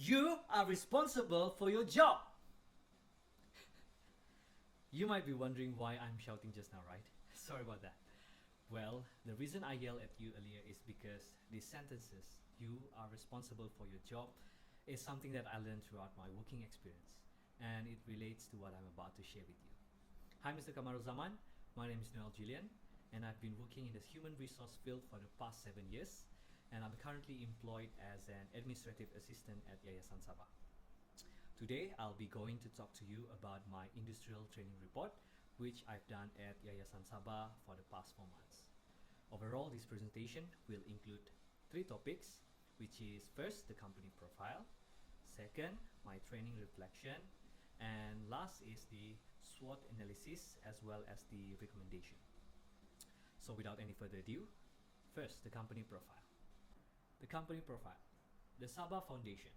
You are responsible for your job. You might be wondering why I'm shouting just now, right? Sorry about that. Well, the reason I yelled at you earlier is because these sentences, you are responsible for your job, is something that I learned throughout my working experience, and it relates to what I'm about to share with you. Hi, Mr. Kamaruzaman. My name is Noel Julian, and I've been working in the human resource field for the past 7 years, and I'm currently employed as an administrative assistant at Yayasan Sabah. Today, I'll be going to talk to you about my industrial training report, which I've done at Yayasan Sabah for the past 4 months. Overall, this presentation will include 3 topics, which is first, the company profile, second, my training reflection, and last is the SWOT analysis as well as the recommendation. So without any further ado, first, the company profile. The company profile. The Sabah Foundation,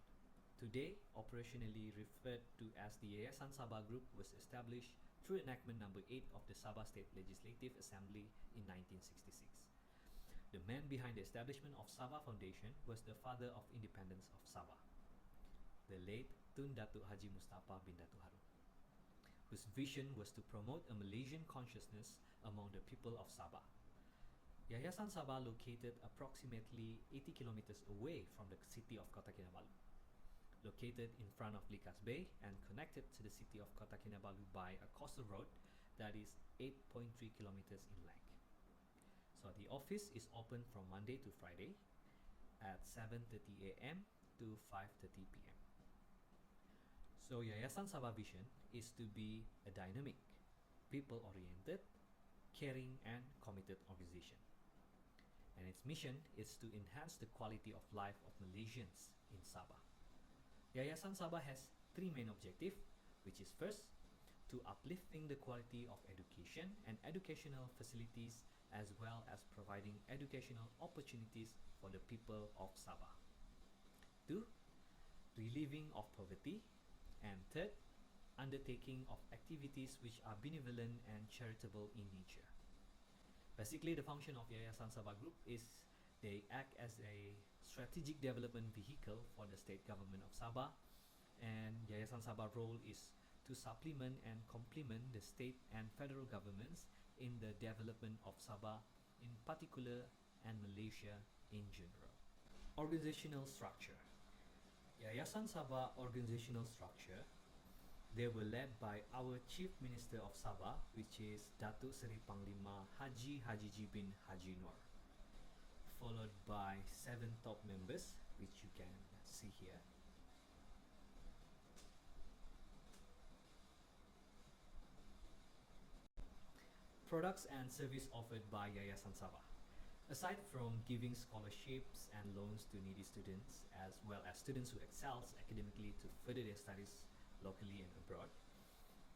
today operationally referred to as the Yayasan Sabah Group, was established through Enactment Number 8 of the Sabah State Legislative Assembly in 1966. The man behind the establishment of Sabah Foundation was the father of independence of Sabah, the late Tun Datuk Haji Mustafa bin Datuk Harun, whose vision was to promote a Malaysian consciousness among the people of Sabah. Yayasan Sabah located approximately 80 kilometers away from the city of Kota Kinabalu, located in front of Likas Bay and connected to the city of Kota Kinabalu by a coastal road that is 8.3 kilometers in length. So the office is open from Monday to Friday at 7:30 a.m. to 5:30 p.m. So Yayasan Sabah vision is to be a dynamic, people-oriented, caring and committed organization. And its mission is to enhance the quality of life of Malaysians in Sabah. Yayasan Sabah has 3 main objectives, which is first, to uplifting the quality of education and educational facilities as well as providing educational opportunities for the people of Sabah. 2, relieving of poverty. And third, undertaking of activities which are benevolent and charitable in nature. Basically, the function of Yayasan Sabah Group is they act as a strategic development vehicle for the state government of Sabah, and Yayasan Sabah role is to supplement and complement the state and federal governments in the development of Sabah in particular and Malaysia in general. Organizational structure. Yayasan Sabah organizational structure, they were led by our Chief Minister of Sabah, which is Datuk Seri Panglima Haji Hajiji bin Haji Noor, followed by 7 top members, which you can see here. Products and service offered by Yayasan Sabah. Aside from giving scholarships and loans to needy students, as well as students who excels academically to further their studies locally and abroad,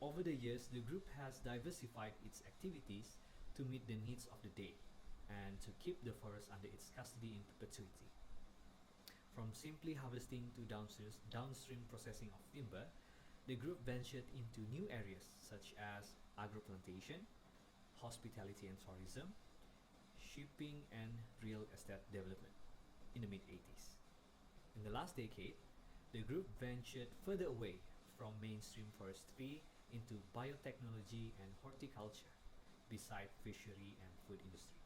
over the years the group has diversified its activities to meet the needs of the day and to keep the forest under its custody in perpetuity. From simply harvesting to downstream processing of timber, the group ventured into new areas such as agro-plantation, hospitality and tourism, shipping and real estate development in the mid-80s. In the last decade, the group ventured further away from mainstream forestry into biotechnology and horticulture, beside fishery and food industry.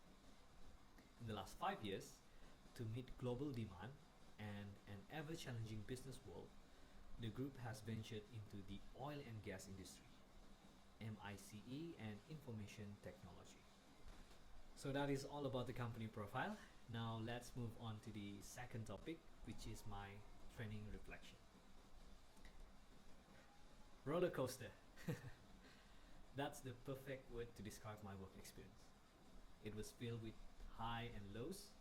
In the last 5 years, to meet global demand and an ever-challenging business world, the group has ventured into the oil and gas industry, MICE and information technology. So that is all about the company profile. Now let's move on to the second topic, which is my training reflection. Roller coaster. That's the perfect word to describe my work experience. It was filled with high and lows,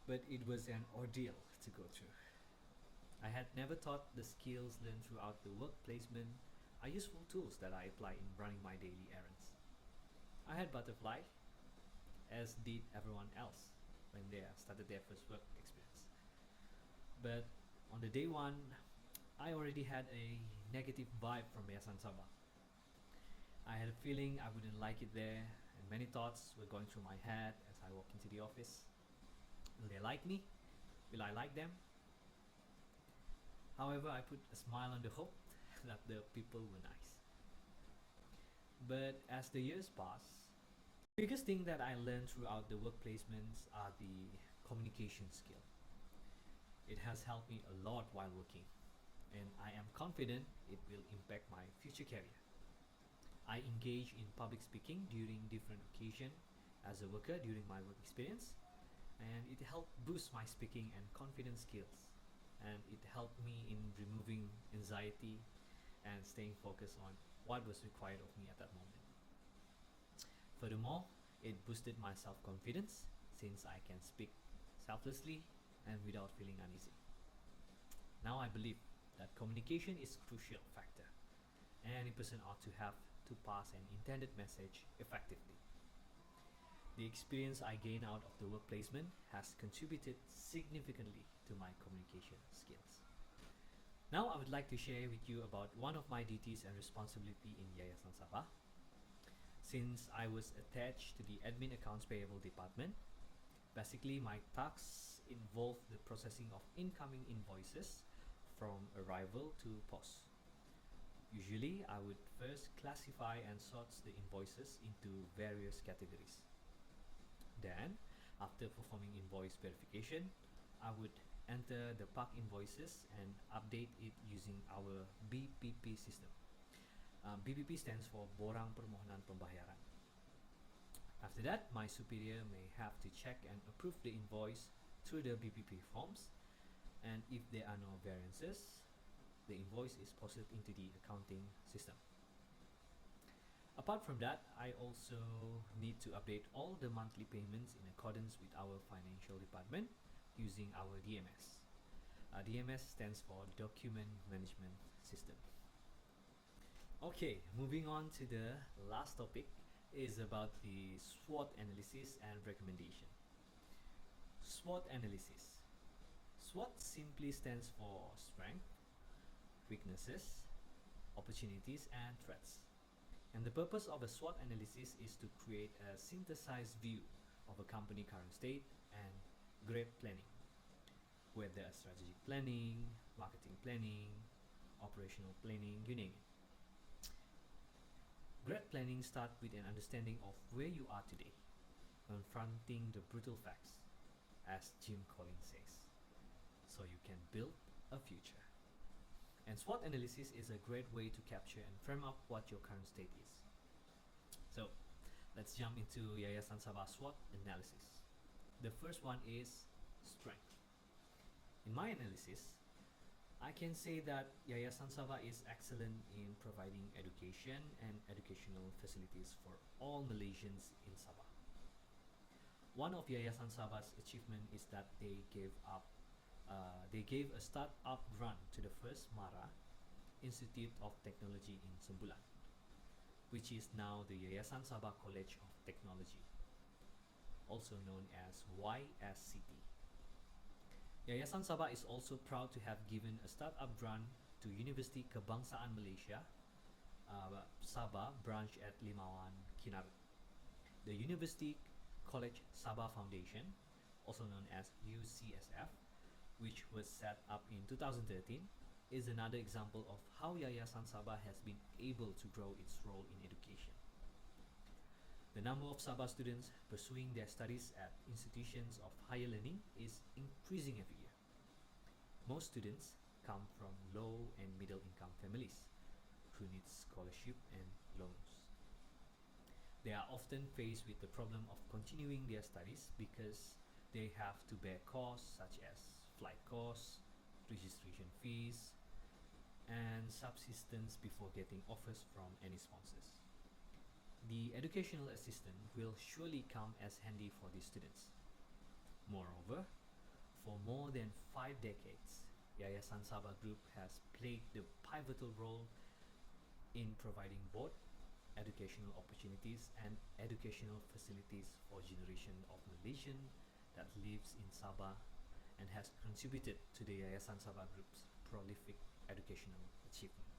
but it was an ordeal to go through. I had never thought the skills learned throughout the work placement are useful tools that I apply in running my daily errands. I had butterfly, as did everyone else when they started their first work experience. But on the day 1, I already had a negative vibe from Yayasan Sabah. I had a feeling I wouldn't like it there, and many thoughts were going through my head as I walked into the office. Will they like me? Will I like them? However, I put a smile on the hope that the people were nice. But as the years pass, the biggest thing that I learned throughout the work placements are the communication skill. It has helped me a lot while working, and I am confident it will impact my future career. I engage in public speaking during different occasions as a worker during my work experience, and it helped boost my speaking and confidence skills, and it helped me in removing anxiety and staying focused on what was required of me at that moment. Furthermore, it boosted my self-confidence since I can speak selflessly and without feeling uneasy. Now I believe that communication is a crucial factor. Any person ought to have to pass an intended message effectively. The experience I gained out of the work placement has contributed significantly to my communication skills. Now I would like to share with you about one of my duties and responsibility in Yayasan Sabah. Since I was attached to the admin accounts payable department, basically my tasks involve the processing of incoming invoices from arrival to post. Usually, I would first classify and sort the invoices into various categories. Then, after performing invoice verification, I would enter the PAK invoices and update it using our BPP system. BPP stands for Borang Permohonan Pembayaran. After that, my superior may have to check and approve the invoice through the BPP forms, and if there are no variances, the invoice is posted into the accounting system. Apart from that, I also need to update all the monthly payments in accordance with our financial department using our DMS. DMS stands for Document Management System. Okay, moving on to the last topic is about the SWOT analysis and recommendation. SWOT analysis. SWOT simply stands for strength, weaknesses, opportunities, and threats. And the purpose of a SWOT analysis is to create a synthesized view of a company current state and grade planning, whether strategic planning, marketing planning, operational planning, you name it. Grade planning starts with an understanding of where you are today, confronting the brutal facts, as Jim Collins says, so you can build a future. And SWOT analysis is a great way to capture and frame up what your current state is. So, let's jump into Yayasan Sabah SWOT analysis. The first one is strength. In my analysis, I can say that Yayasan Sabah is excellent in providing education and educational facilities for all Malaysians in Sabah. One of Yayasan Sabah's achievement is that they gave a start-up grant to the first MARA, Institute of Technology in Sembulan, which is now the Yayasan Sabah College of Technology, also known as YSCT. Yayasan Sabah is also proud to have given a startup grant to University Kebangsaan Malaysia, Sabah branch at Limawan, Kinabalu. The University College Sabah Foundation, also known as UCSF, which was set up in 2013, is another example of how Yayasan Sabah has been able to grow its role in education. The number of Sabah students pursuing their studies at institutions of higher learning is increasing every year. Most students come from low and middle income families who need scholarship and loans. They are often faced with the problem of continuing their studies because they have to bear costs such as flight costs, registration fees, and subsistence before getting offers from any sponsors. The educational assistant will surely come as handy for these students. Moreover, for more than 5 decades, Yayasan Sabah Group has played the pivotal role in providing both educational opportunities and educational facilities for generation of Malaysian that lives in Sabah and has contributed to the Yayasan Sabah Group's prolific educational achievement.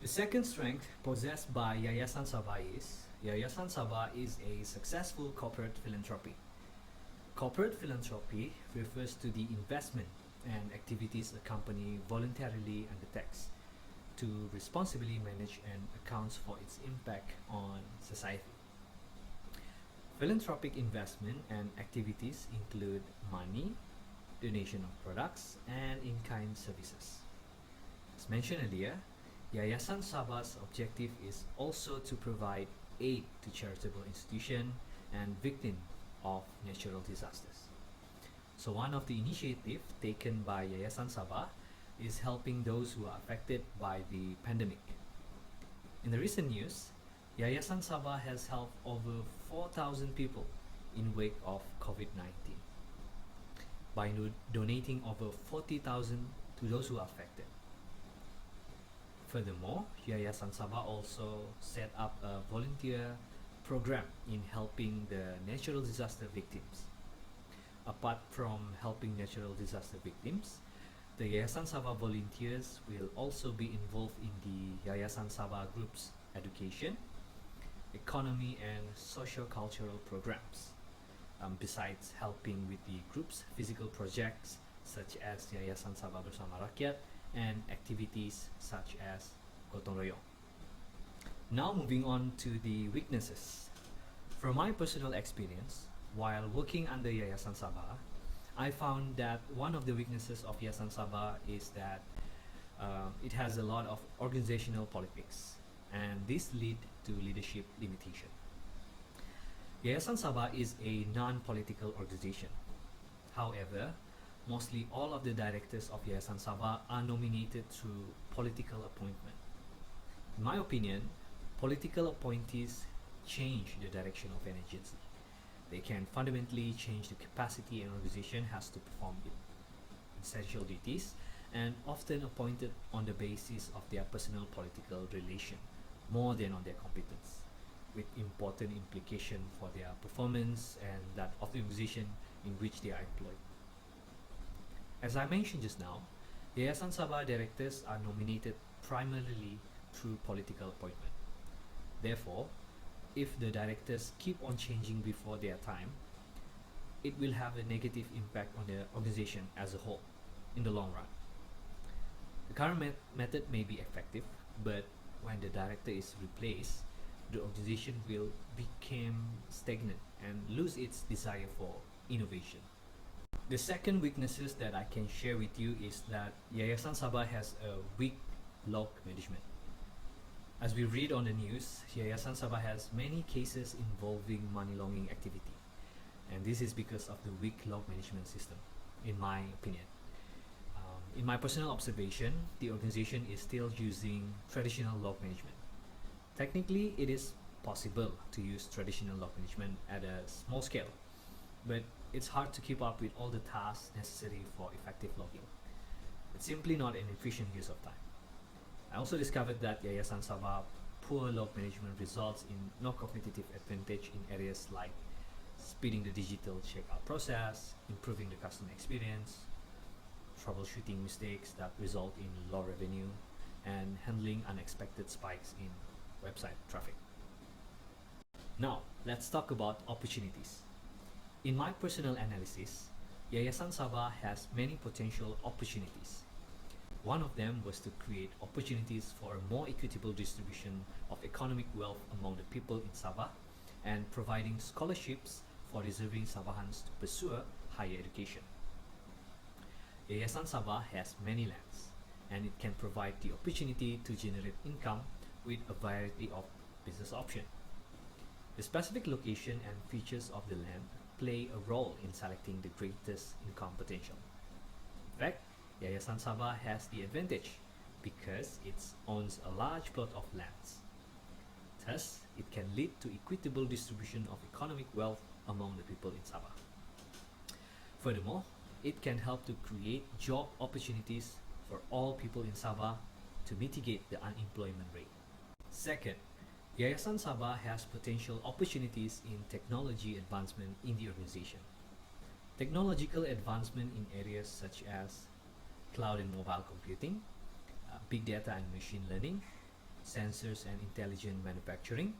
The second strength possessed by Yayasan Sabah is a successful corporate philanthropy. Corporate philanthropy refers to the investment and activities a company voluntarily undertakes to responsibly manage and accounts for its impact on society. Philanthropic investment and activities include money, donation of products, and in-kind services. As mentioned earlier, Yayasan Sabah's objective is also to provide aid to charitable institutions and victims of natural disasters. So one of the initiatives taken by Yayasan Sabah is helping those who are affected by the pandemic. In the recent news, Yayasan Sabah has helped over 4,000 people in wake of COVID-19 by donating over 40,000 to those who are affected. Furthermore, Yayasan Sabah also set up a volunteer program in helping the natural disaster victims. Apart from helping natural disaster victims, the Yayasan Sabah volunteers will also be involved in the Yayasan Sabah Group's education, economy and socio-cultural programs. Besides helping with the group's physical projects such as Yayasan Sabah Bersama Rakyat and activities such as Gotong Royong. Now moving on to the weaknesses. From my personal experience, while working under Yayasan Sabah, I found that one of the weaknesses of Yayasan Sabah is that it has a lot of organizational politics, and this lead to leadership limitation. Yayasan Sabah is a non-political organization. However, mostly all of the directors of Yayasan Sabah are nominated through political appointment. In my opinion, political appointees change the direction of an agency. They can fundamentally change the capacity an organization has to perform essential duties, and often appointed on the basis of their personal political relation more than on their competence, with important implication for their performance and that of the organization in which they are employed. As I mentioned just now, Yayasan Sabah directors are nominated primarily through political appointment. Therefore, if the directors keep on changing before their time, it will have a negative impact on the organization as a whole in the long run. The current method may be effective, but when the director is replaced, the organization will become stagnant and lose its desire for innovation. The second weaknesses that I can share with you is that Yayasan Sabah has a weak log management. As we read on the news, Yayasan Sabah has many cases involving money laundering activity, and this is because of the weak log management system, in my opinion. In my personal observation, the organization is still using traditional log management. Technically, it is possible to use traditional log management at a small scale, but it's hard to keep up with all the tasks necessary for effective logging. It's simply not an efficient use of time. I also discovered that Yayasan Sabah poor log management results in no competitive advantage in areas like speeding the digital checkout process, improving the customer experience, troubleshooting mistakes that result in low revenue, and handling unexpected spikes in website traffic. Now, let's talk about opportunities. In my personal analysis, Yayasan Sabah has many potential opportunities. One of them was to create opportunities for a more equitable distribution of economic wealth among the people in Sabah and providing scholarships for deserving Sabahans to pursue higher education. Yayasan Sabah has many lands, and it can provide the opportunity to generate income with a variety of business options. The specific location and features of the land play a role in selecting the greatest income potential. In fact, Yayasan Sabah has the advantage because it owns a large plot of lands. Thus, it can lead to equitable distribution of economic wealth among the people in Sabah. Furthermore, it can help to create job opportunities for all people in Sabah to mitigate the unemployment rate. Second, Yayasan Sabah has potential opportunities in technology advancement in the organization. Technological advancement in areas such as cloud and mobile computing, big data and machine learning, sensors and intelligent manufacturing,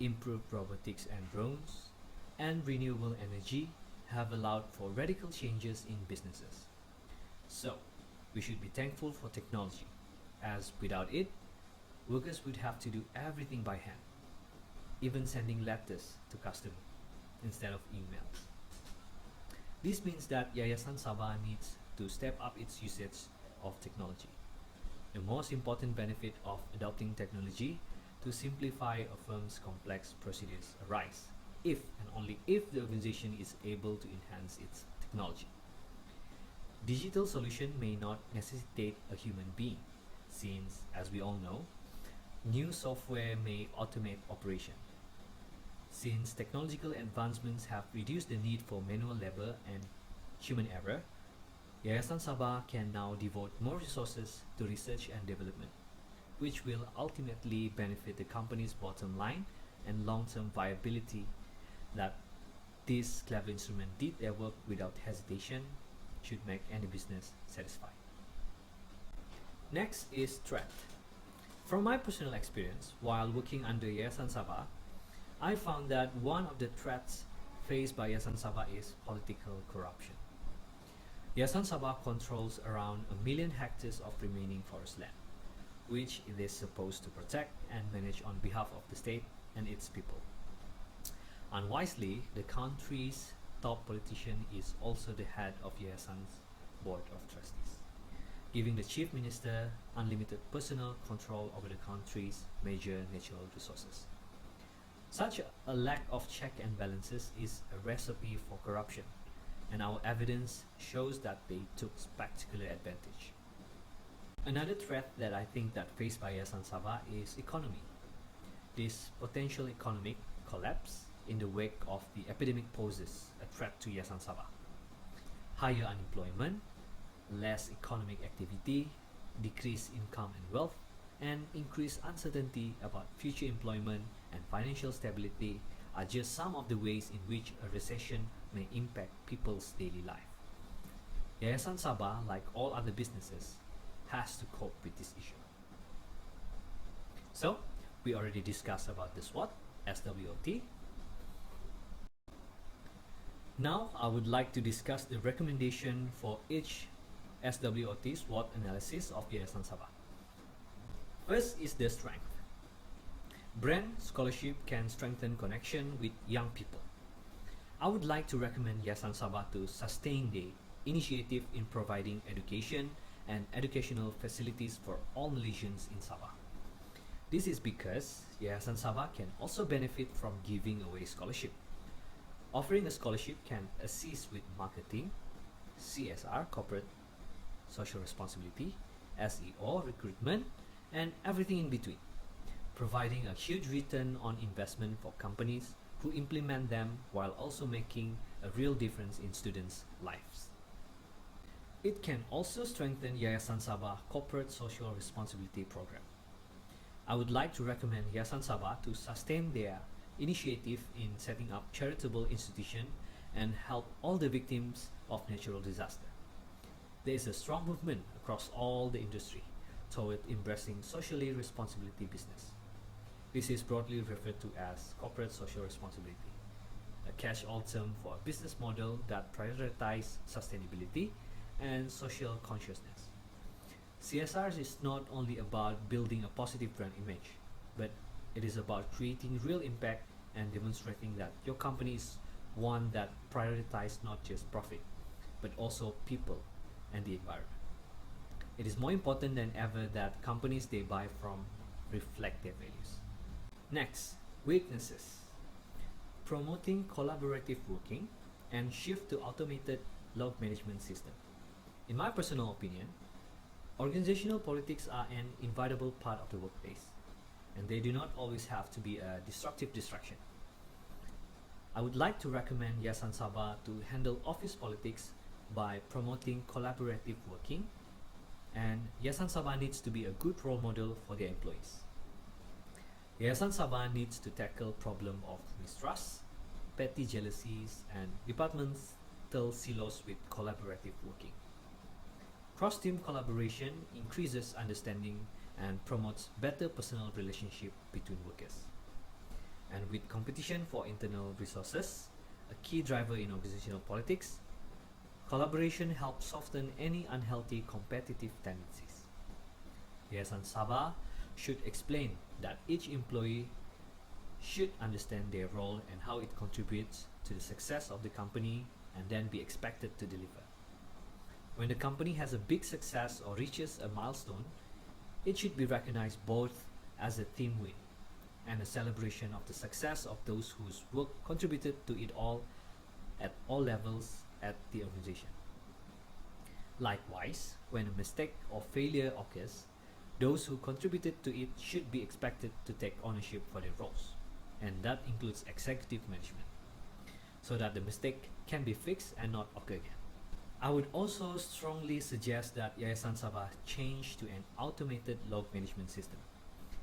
improved robotics and drones, and renewable energy have allowed for radical changes in businesses. We should be thankful for technology, as without it, workers would have to do everything by hand, even sending letters to customers instead of emails. This means that Yayasan Sabah needs to step up its usage of technology. The most important benefit of adopting technology to simplify a firm's complex procedures arise if and only if the organization is able to enhance its technology. Digital solution may not necessitate a human being, since, as we all know, new software may automate operation. Since technological advancements have reduced the need for manual labor and human error, Yayasan Sabah can now devote more resources to research and development, which will ultimately benefit the company's bottom line and long-term viability. That this clever instrument did their work without hesitation should make any business satisfied. Next is threat. From my personal experience while working under Yayasan Sabah, I found that one of the threats faced by Yayasan Sabah is political corruption. Yayasan Sabah controls around 1 million hectares of remaining forest land, which it is supposed to protect and manage on behalf of the state and its people. Unwisely, the country's top politician is also the head of Yayasan's board of trustees, giving the chief minister unlimited personal control over the country's major natural resources. Such a lack of check and balances is a recipe for corruption, and our evidence shows that they took spectacular advantage. Another threat that I think that faced by Yayasan Sabah is economy. This potential economic collapse in the wake of the epidemic poses a threat to Yayasan Sabah. Higher unemployment, less economic activity, decreased income and wealth, and increased uncertainty about future employment and financial stability are just some of the ways in which a recession may impact people's daily life. Yayasan Sabah, like all other businesses, has to cope with this issue. So, we already discussed about the SWOT, SWOT. Now, I would like to discuss the recommendation for each SWOT SWOT analysis of Yayasan Sabah. First is the strength. Brand scholarship can strengthen connection with young people. I would like to recommend Yayasan Sabah to sustain the initiative in providing education and educational facilities for all Malaysians in Sabah. This is because Yayasan Sabah can also benefit from giving away scholarship. Offering a scholarship can assist with marketing, CSR, corporate social responsibility, SEO, recruitment, and everything in between, providing a huge return on investment for companies who implement them while also making a real difference in students' lives. It can also strengthen Yayasan Sabah corporate social responsibility program. I would like to recommend Yayasan Sabah to sustain their initiative in setting up charitable institution and help all the victims of natural disaster. There is a strong movement across all the industry toward embracing socially responsibility business. This is broadly referred to as corporate social responsibility, a catch-all term for a business model that prioritizes sustainability and social consciousness. CSR is not only about building a positive brand image, but it is about creating real impact and demonstrating that your company is one that prioritizes not just profit, but also people and the environment. It is more important than ever that companies they buy from reflect their values. Next, weaknesses. Promoting collaborative working and shift to automated log management system. In my personal opinion, organizational politics are an inevitable part of the workplace, and they do not always have to be a destructive distraction. I would like to recommend Yayasan Sabah to handle office politics by promoting collaborative working, and Yayasan Sabah needs to be a good role model for their employees. Yayasan Sabah needs to tackle problem of mistrust, petty jealousies, and departmental silos with collaborative working. Cross-team collaboration increases understanding and promotes better personal relationship between workers. And with competition for internal resources, a key driver in organizational politics, Collaboration helps soften any unhealthy competitive tendencies. Yayasan Sabah should explain that each employee should understand their role and how it contributes to the success of the company and then be expected to deliver. When the company has a big success or reaches a milestone, it should be recognized both as a team win and a celebration of the success of those whose work contributed to it all at all levels at the organization. Likewise, when a mistake or failure occurs, those who contributed to it should be expected to take ownership for their roles, and that includes executive management, so that the mistake can be fixed and not occur again. I would also strongly suggest that Yayasan Sabah change to an automated log management system,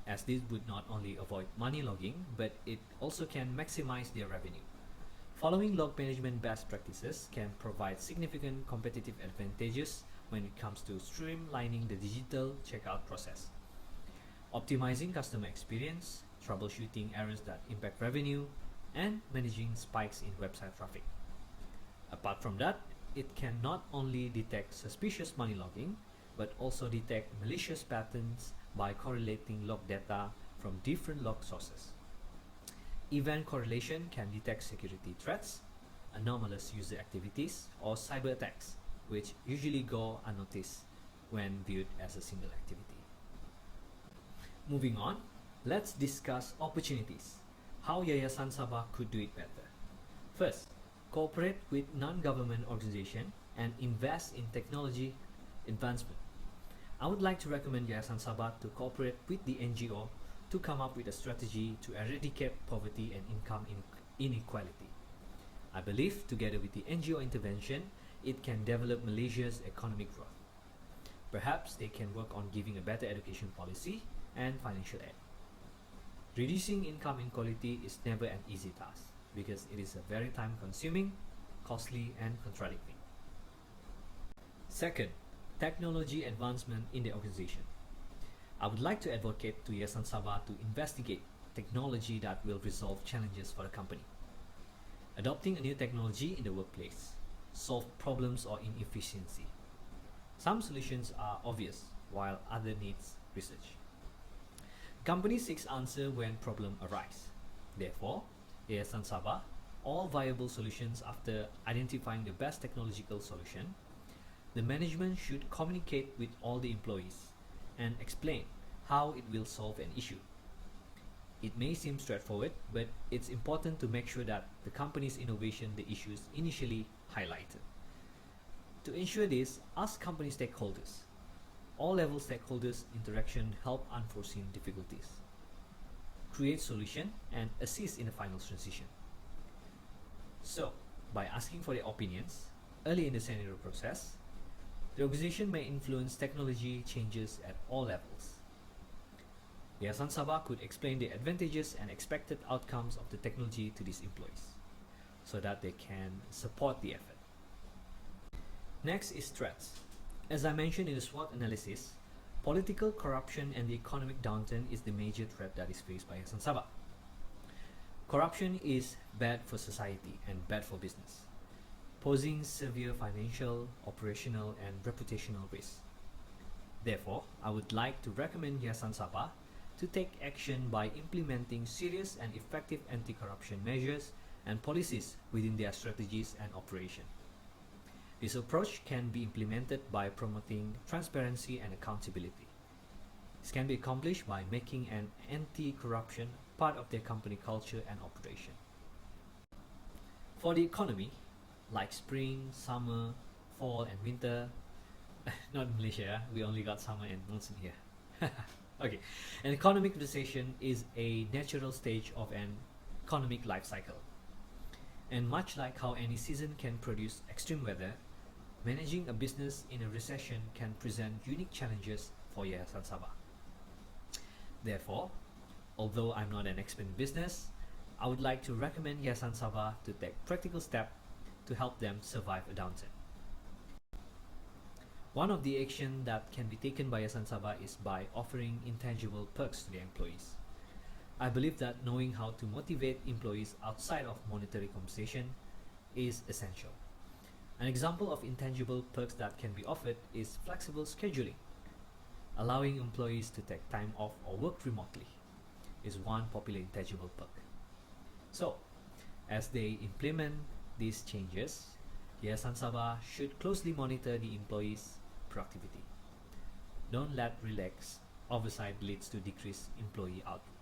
as this would not only avoid money logging, but it also can maximize their revenue. Following log management best practices can provide significant competitive advantages when it comes to streamlining the digital checkout process, optimizing customer experience, troubleshooting errors that impact revenue, and managing spikes in website traffic. Apart from that, it can not only detect suspicious money logging, but also detect malicious patterns by correlating log data from different log sources. Event correlation can detect security threats, anomalous user activities, or cyber attacks, which usually go unnoticed when viewed as a single activity. Moving on, let's discuss opportunities, how Yayasan Sabah could do it better. First, cooperate with non-government organizations and invest in technology advancement. I would like to recommend Yayasan Sabah to cooperate with the NGO to come up with a strategy to eradicate poverty and income inequality. I believe together with the NGO intervention, it can develop Malaysia's economic growth. Perhaps they can work on giving a better education policy and financial aid. Reducing income inequality is never an easy task because it is a very time-consuming, costly, and contradicting. Second, technology advancement in the organization. I would like to advocate to Yayasan Sabah to investigate technology that will resolve challenges for the company. Adopting a new technology in the workplace, solve problems or inefficiency. Some solutions are obvious, while other needs research. Company seeks answer when problems arise. Therefore, Yayasan Sabah, all viable solutions after identifying the best technological solution, the management should communicate with all the employees and explain how it will solve an issue. It may seem straightforward, but it's important to make sure that the company's innovation the issues initially highlighted. To ensure this, ask company stakeholders. All level stakeholders interaction help unforeseen difficulties, create solution, and assist in the final transition. So, by asking for their opinions early in the scenario process, the organization may influence technology changes at all levels. Yayasan Sabah could explain the advantages and expected outcomes of the technology to these employees, so that they can support the effort. Next is threats. As I mentioned in the SWOT analysis, political corruption and the economic downturn is the major threat that is faced by Yayasan Sabah. Corruption is bad for society and bad for business, posing severe financial, operational, and reputational risks. Therefore, I would like to recommend Yayasan Sabah to take action by implementing serious and effective anti-corruption measures and policies within their strategies and operation. This approach can be implemented by promoting transparency and accountability. This can be accomplished by making an anti-corruption part of their company culture and operation. For the economy, like spring, summer, fall, and winter, not in Malaysia, we only got summer and monsoon here. Okay, an economic recession is a natural stage of an economic life cycle. And much like how any season can produce extreme weather, managing a business in a recession can present unique challenges for Yayasan Sabah. Therefore, although I'm not an expert in business, I would like to recommend Yayasan Sabah to take practical steps to help them survive a downturn. One of the actions that can be taken by Yayasan Sabah is by offering intangible perks to their employees. I believe that knowing how to motivate employees outside of monetary compensation is essential. An example of intangible perks that can be offered is flexible scheduling. Allowing employees to take time off or work remotely is one popular intangible perk. So, as they implement these changes, Yayasan Sabah should closely monitor the employees' productivity. Don't let relaxed oversight leads to decreased employee output.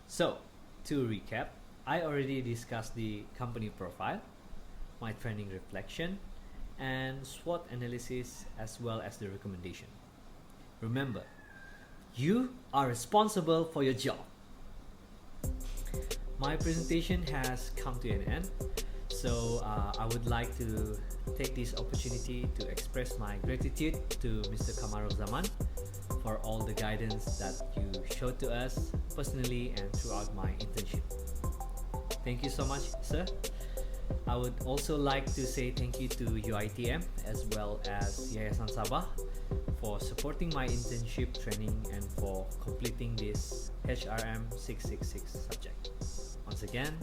So, to recap, I already discussed the company profile, my training reflection, and SWOT analysis, as well as the recommendation. Remember, you are responsible for your job. My presentation has come to an end, so I would like to take this opportunity to express my gratitude to Mr. Kamarul Zaman for all the guidance that you showed to us personally and throughout my internship. Thank you so much, sir. I would also like to say thank you to UiTM as well as Yayasan Sabah for supporting my internship training and for completing this HRM666 subject. Once again,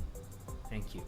thank you.